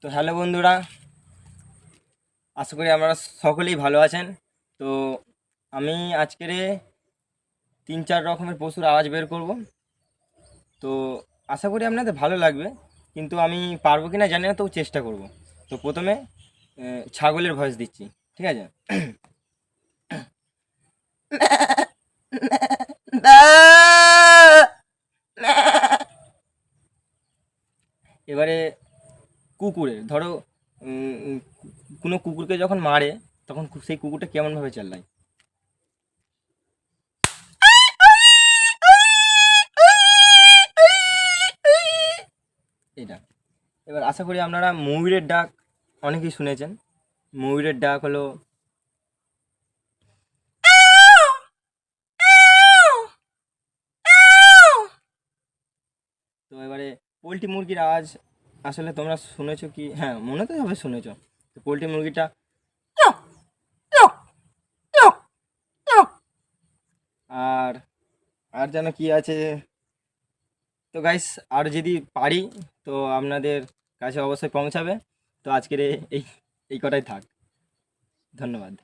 তো হ্যালো বন্ধুরা, আশা করি আপনারা সকলেই ভালো আছেন। তো আমি আজকের 3-4 রকমের পশুর আওয়াজ বের করব। তো আশা করি আপনাদের ভালো লাগবে, কিন্তু আমি পারবো কি না জানি না, তো চেষ্টা করব। তো প্রথমে ছাগলের ভয়েস দিচ্ছি, ঠিক আছে? এবারে কুকুরের ধরো, কোনো কুকুরকে যখন মারে তখন সেই কুকুরটা কেমনভাবে চালায়, এটা। এবার আশা করি আপনারা ময়ূরের ডাক অনেকেই শুনেছেন। ময়ূরের ডাক হলো, তো এবারে পোলট্রি মুরগির আওয়াজ আসলে তোমরা শুনেছো কি? হ্যাঁ, মনে তো হবে শুনেছো। তো পোলট্রি মুরগিটা, আর আর যেন কি আছে। তো গাইস, আর যদি পারি তো আপনাদের কাছে অবশ্যই পৌঁছাবে। তো আজকের এই এই কটাই থাক। ধন্যবাদ।